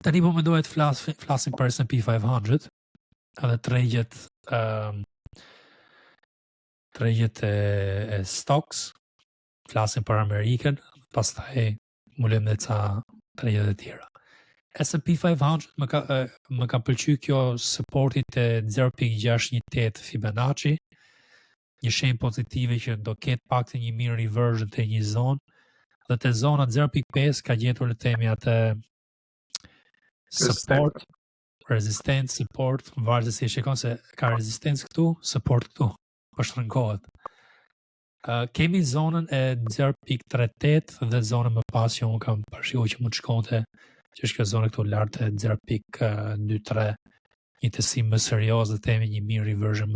Tani po mendoj të flasim për S&P 500, edhe tregjet e stocks, flasim për Amerikën, pastaj mulem dhe ca tregjet e tjera. S&P 500 më ka pëlqy kjo supportit e 0.618 Fibonacci, një shenjë pozitive që do ketë pak të një mirë reversion të një zonë, dhe të zona 0.5 ka gjetur le themi atë support, resistance, support, varet se si e shikon se ka resistance këtu, support këtu, po shtrëngohet. Kemi zonën e 0.38 dhe zonën më pas që unë kam përshikuar që mund të shkonte, që është kjo zonë këtu lart e 0.23, një të si më serioze, themi një mirë reversion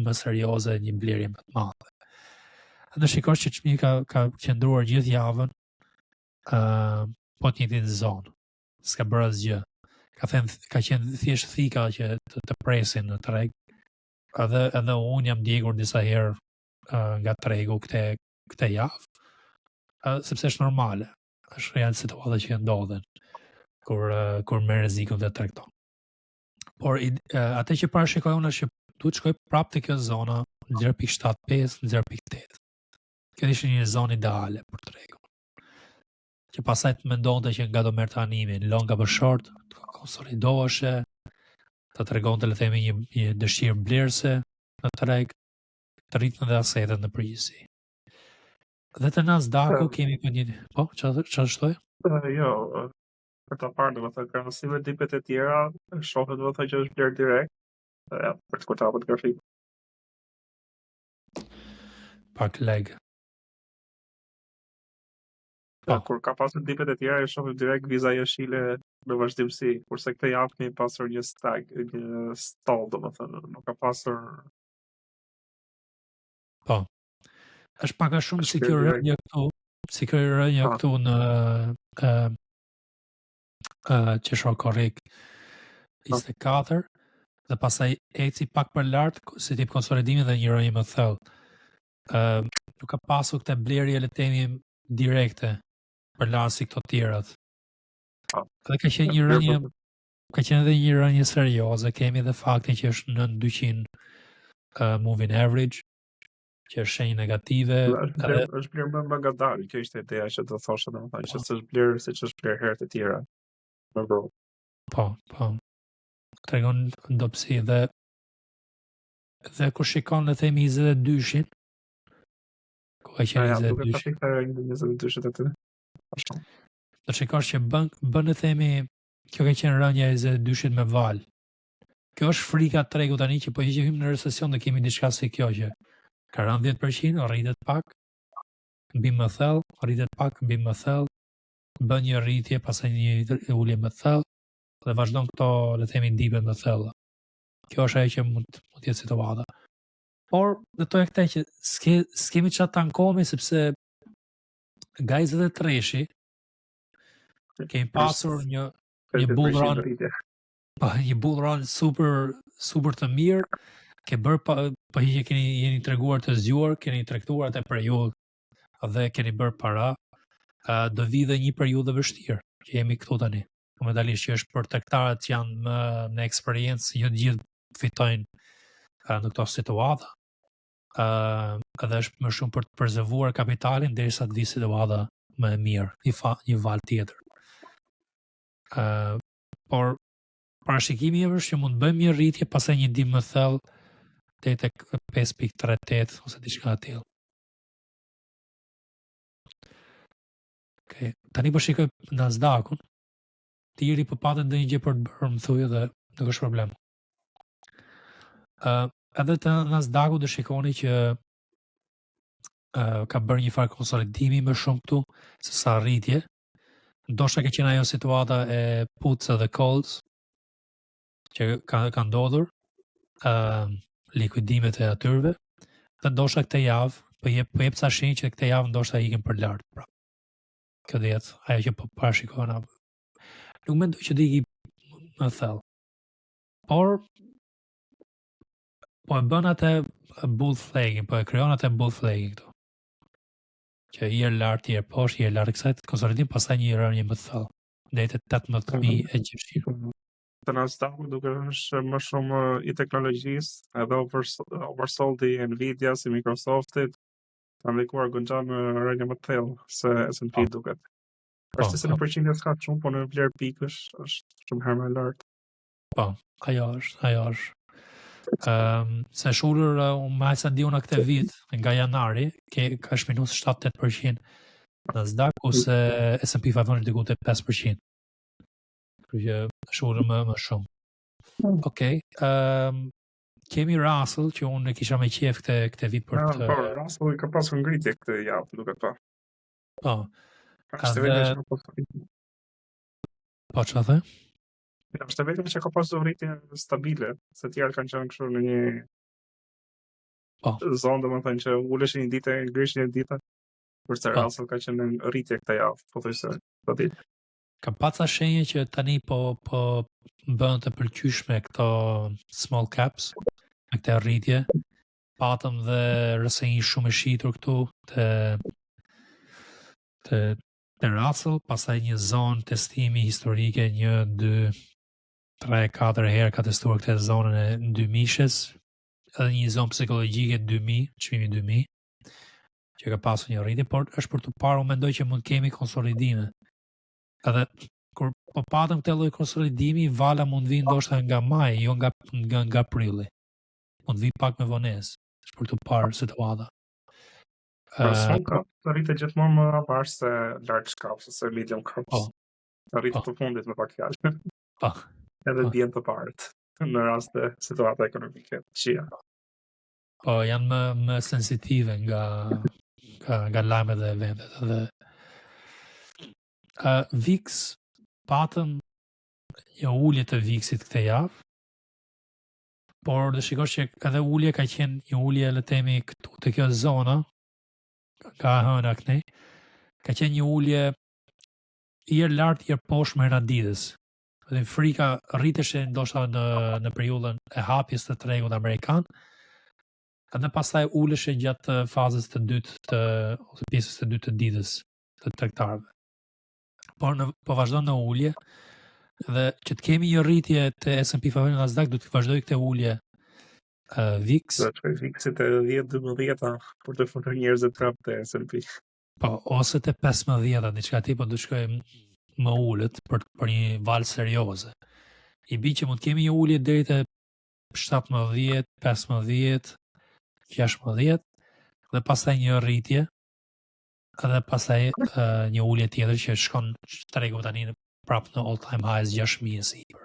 më serioze, një blerje më të madhe. Dhe shikosh që çmimi ka qëndruar gjithë javën po të njëjtin zonë. S'ka bërë asgjë. Ka qenë thjesht thika që të presin në treg. Edhe unë jam ndjekur disa herë nga tregu këtë javë, sepse është normale. Është realë situata që ndodhen kur merr rrezikun dhe tregton. Por atë që parashikoj unë është që duhet shkoj prapë te kjo zona 0.75, 0.8. Kjo ishte një zonë ideale për tregun. Që pasaj të mendonte që nga do merr tanimin, long apo short, të konsolidoheshe, të tregonte le themi një dëshirë blerëse në treg, të rritën dhe asetet në përgjithësi. Dhe të Nasdaqu kemi për një... Po, çfarë shtoj? Jo, për ta parë domethënë krahasime dipet e tjera, shohet domethënë që është bler direkt, për të kurtapët grafik. Pak leg. Kur ka pasur dipet e tjera, e shohim direkt viza jeshile në vazhdimsi, kurse këtë javë kemi pasur një stall, domethënë, nuk ka pasur. Po. Është pak a shumë si kjo rënje këtu, në qeshor korrik 24, dhe pastaj eci pak për lart si tip konsolidimi dhe një rënje më thellë. Nuk ka pasur këtë blerje le të themi direkte për lart si këto tjerat. Dhe ka qenë një rënje, ka qenë edhe një rënje serioze, kemi edhe faktin që është nën 200 moving average, që është shenjë negative. Është bler më ngadalë, kjo ishte ideja që do thoshe domethënë, që s'është bler siç është bler herët e tjera. Po. Tregon ndopsi dhe kur shikon le themi 22-shin, ku ka qenë 22-shin aty. Do shikosh që bën le themi, kjo ka qenë rënja e 22-shit me val. Kjo është frika e tregut tani që po hym në recesion dhe kemi diçka si kjo që ka rënë 10%, rritet pak, mbi më thellë, rritet pak, mbi më thellë, bën një rritje, pastaj një ulje më thellë, dhe vazhdon këto, le themi, dipet më thella. Kjo është ajo që mund të jetë situata. Por, dhe to e këte që s'kemi çfarë të ankohemi, sepse gajzët e treshi, kemi pasur një bull run, një bull run super të mirë, ke bërë po jeni treguar të zgjuar, keni tregtuar atë periudhë dhe keni bërë para, do vi dhe një periudhë vështirë që jemi këtu tani. Momentalisht që është për tregtarët që janë më në eksperiencë, jo të gjithë fitojnë në këto situata. Edhe është më shumë për të prezervuar kapitalin derisa të vi situata më e mirë, një val tjetër. Por parashikimi është që mund të bëjmë një rritje, pastaj një dim më thellë deri tek 5.38 ose diçka të tillë. Okej, tani po shikoj Nasdaqun. Tiri po patën ndonjë gjë për të bërë, më thujë, dhe nuk është problem. Edhe të Nasdaqu do shikoni që ka bërë një farë konsolidimi më shumë këtu se sa rritje. Ndoshta ka qenë ajo situata e puts dhe calls që ka ndodhur, likuidimet e atyre, dhe ndoshta këtë javë po jep sa shenjë që këtë javë ndoshta ikin për lart. Pra. Kjo do jetë ajo që po parashikojmë. Nuk mendoj që do iki më thellë. Por po e bën atë bull flagging, po e krijon atë bull flagging këtu. Që i lart, i poshtë, i lart kësaj konsolidim, pastaj një rënje më thellë. deri te 18.600. Të Nasdaq duke është më shumë i teknologjisë, edhe oversold i Nvidia si Microsoftit, ka ndikuar goxha në rënje më të thellë se S&P duket. Është se në përqindje s'ka shumë, po në vlerë pikësh është shumë herë më lart. Po, ajo është. Se shulur më sa ndiun në këtë vit nga janari, ka shminus 7-8% Nasdaq ose S&P 500 diku te 5%. Kështu që shulur më shumë. Okej. Kemi Russell që unë kisha me qef këtë vit për të... Po, Russell ka pasur ngritje këtë javë, duket pa. Po. Është vetëm që ka pasur. Po çfarë the? Është vetëm që ka pasur rritje stabile, se të tjerë kanë qenë kështu në një zonë, domethënë që uleshin një ditë, ngrishin një ditë, kurse Russell ka qenë në rritje këtë javë, pothuajse po ditë. Kam paca shenje që tani po bën të pëlqyeshme këto small caps me këtë rritje. Patëm dhe rësënjë shumë e shitur këtu të Russell, pastaj një zonë testimi historike 1, 2, 3, 4 herë ka testuar këtë zonën e 2000-shes, edhe një zonë psikologjike 2000, çmimi 2000, që ka pasur një rritje, por është për të parë, unë mendoj që mund kemi konsolidime. Edhe kur po patëm këtë lloj konsolidimi, vala mund vinë ndoshta nga maj, jo nga prilli. Mund vi pak me vonesë, është për të parë situata. Small cap të rritet gjithmonë më avash se large caps ose medium caps. Të rritet të fundit me pak fjalë. Edhe bien të parët në rast të situata ekonomike të këqija. Po, janë më sensitive nga lajmet dhe eventet. Dhe VIX patëm një ulje të VIX-it këtë javë, por dhe shikosh që edhe ulje ka qenë një ulje, le të themi, këtu te kjo zona ka hëna këtej, ka qenë një ulje i lart i poshtë me raditës. Dhe frika rriteshe ndoshta në periudhën e hapjes të tregut amerikan, edhe pastaj uleshe gjatë fazës të dytë ose pjesës të dytë të ditës të tregtarëve. Por po vazhdon në ulje, dhe që të kemi një rritje të S&P 500 Nasdaq, do të vazhdoj këtë ulje VIX. Do të VIX-it e 10-12 për të futur njerëzit prapë te S&P. Po, ose te 15, diçka tipo do shkoj më ulët për një valë serioze. I bi që mund të kemi një ulje deri te 17, 15, 16 dhe pastaj një rritje, edhe pastaj një ulje tjetër që shkon tregu tani prapë në all time highs 6.000 sipër.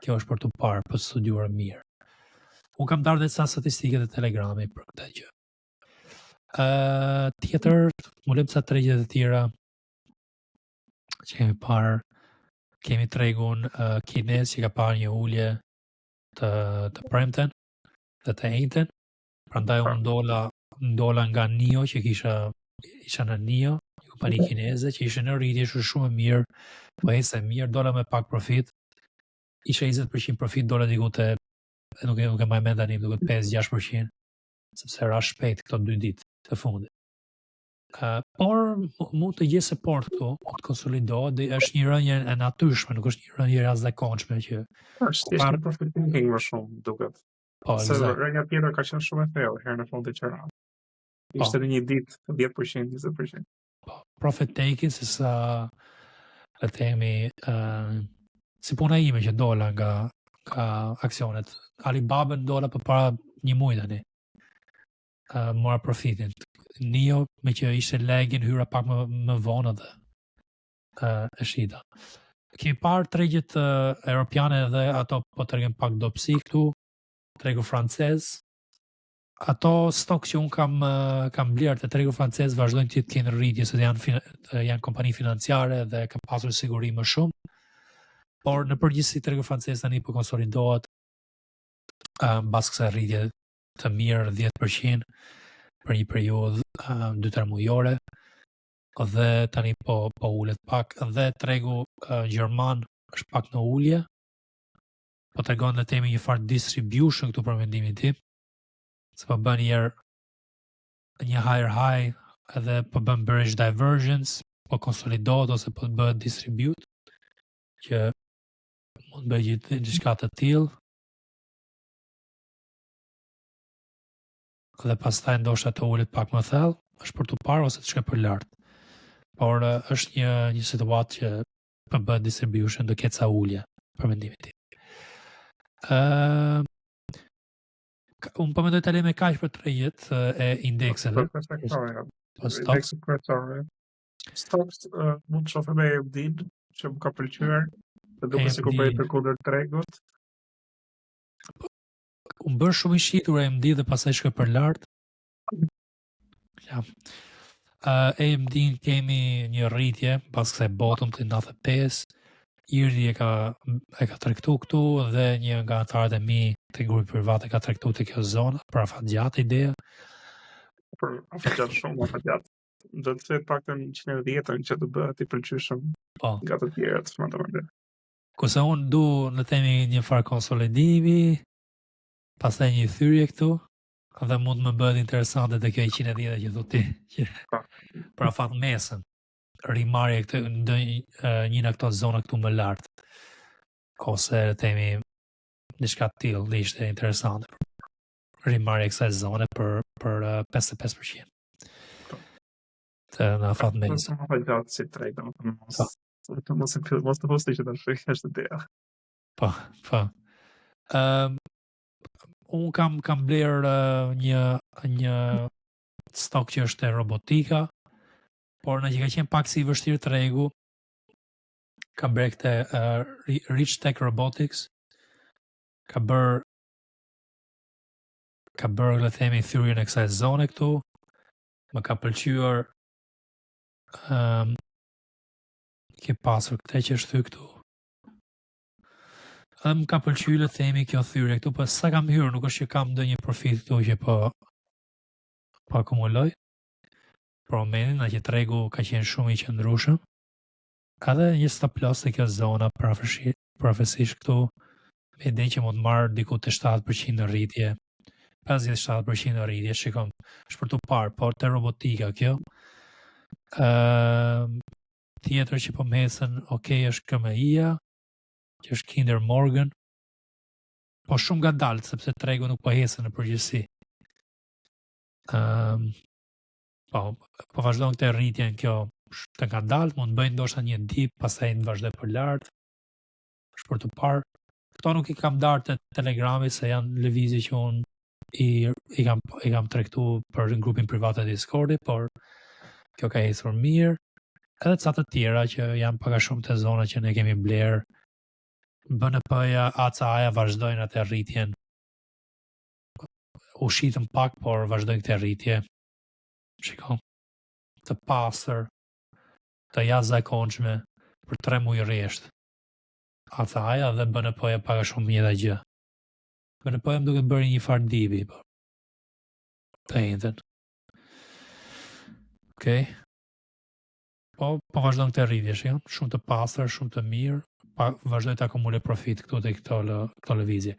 Kjo është për të parë, për të studiuar mirë. Unë kam darë dhe ca statistike të Telegrami për këtë gjë. Tjetër, mullim ca tregjet e tjera që kemi parë, kemi tregun kinez që ka parë një ulje të premten dhe të ejten, prandaj unë ndola nga NIO që isha në NIO, një kompani kineze që ishte në rritje, ishte shumë mirë, po ecte mirë, dola me pak profit, isha 20% profit, dola diku te nuk e mbaj mend tani, duket 5-6%, sepse ra shpejt këto 2 ditë të fundit. Por mund të gjejë support këtu, mund të konsolidohet, dhe është një rënje e natyrshme, nuk është një rënje jashtëzakonshme që është një profit taking më shumë duket. Po, se rënja tjetër ka qenë shumë e thellë herë në fundit që ra. Ishte në një ditë 10%, 20%. Po, profit taking se sa le të themi si puna ime që dola nga aksionet. Alibaba dola përpara një muaji tani. Mora profitin. NIO me që ishte legin hyra pak më vonë dhe e shita. Kemi parë tregjet europiane dhe ato po tregojnë pak dobësi këtu, tregu francez. Ato stok që unë kam blerë të tregu francez vazhdojnë të kenë rritje, se janë kompani financiare dhe kam pasur siguri më shumë. Por në përgjithësi tregu francez tani po konsolidohet mbas kësaj rritje të mirë 10% për një periudhë 2-3 mujore, dhe tani po ulet pak, dhe tregu gjerman është pak në ulje, po tregon dhe temi një farë distribution këtu për mendimin tim, se po bën një higher high, edhe po bën bearish divergence, po konsolidohet ose po bëhet distribute, që mund bëj gjithë diçka të tillë. Dhe pastaj ndoshta të ulet pak më thellë, është për të parë ose të shkoj për lart. Por është një situatë që për bë distribution do ketë sa ulje për mendimin tim. Unë po mendoj të lejmë kaq për tregjet e indekseve. Indekset kryesore. Stocks mund të shohim me AMD që më ka pëlqyer, të duket sikur bëhet për kundër tregut. Unë bërë shumë i shitur AMD dhe pastaj shkoj për lart. Ja. AMD kemi një rritje pas kësaj bottom të 95. Irdi e ka tregtu këtu dhe një nga anëtarët e mi të grupi privat e ka tregtu të kjo zonë për afat gjatë ideja. Për afat gjatë shumë, afat gjatë. Do të thëtë paktën 110 që të bëhet i pëlqyeshëm nga të tjerët, më. Kurse unë du në temi një farë konsolidimi, pastaj një thyrje këtu, dhe mund më bëhet interesante të kjo 110 që thotë ti, për afat mesën, rimarrje këtë një nga këto zona këtu më lartë, ose temi diçka të tillë dhe ishte interesante. Rimarrje kësaj zone për 55%. Të në afat mesën. Më gjatë si treg, mos të posti që të shkoj është ideja. Po. Unë kam bler një stok që është e robotika, por në që ka qenë pak si vështirë tregu, ka bërë këtë Rich Tech Robotics, ka bërë le themi thyrjen e kësaj zone këtu, më ka pëlqyer ke pasur këtë që është këtu. Edhe më ka pëlqyer le themi kjo thyrje këtu, po sa kam hyrë, nuk është që kam ndonjë profit këtu që po akumuloj. Për momentin, që tregu ka qenë shumë i qëndrueshëm. Edhe një stop loss të kjo zona profesisht këtu, me idenë që mund marrë diku të 7% në rritje, 57% në rritje, shikom, është për të parë, por të robotika kjo. Tjetër që po mesën, është KMI-a, që është Kinder Morgan, po shumë nga dalë, sepse tregu nuk po hesën në përgjithësi. Po vazhdojnë këtë rritjen kjo të nga dalë, mund bëjnë ndoshta një dip, pastaj në vazhdoj për lartë, është për të parë. Këto nuk i kam darë të Telegrami, se janë lëvizje që unë i kam tregtu për grupin privat e Discordi, por kjo ka ecur mirë. Edhe ca të tjera që janë paka shumë të zona që ne kemi blerë, BNP-ja, ACA-ja vazhdojnë atë rritjen. U shitën pak, por vazhdojnë këtë rritje. Shikon, të pastër, të jashtëzakonshme për 3 muaj rresht. ACA-ja dhe BNP-ja paka shumë një dhe gjë. BNP-ja më duket bëri një farë dibi, po. Të njëjtën. Okej. Po vazhdojnë këtë rritje, shikon, shumë të pastër, shumë të mirë. Vazhdoj të akumule profit këtu të këto lëvizje.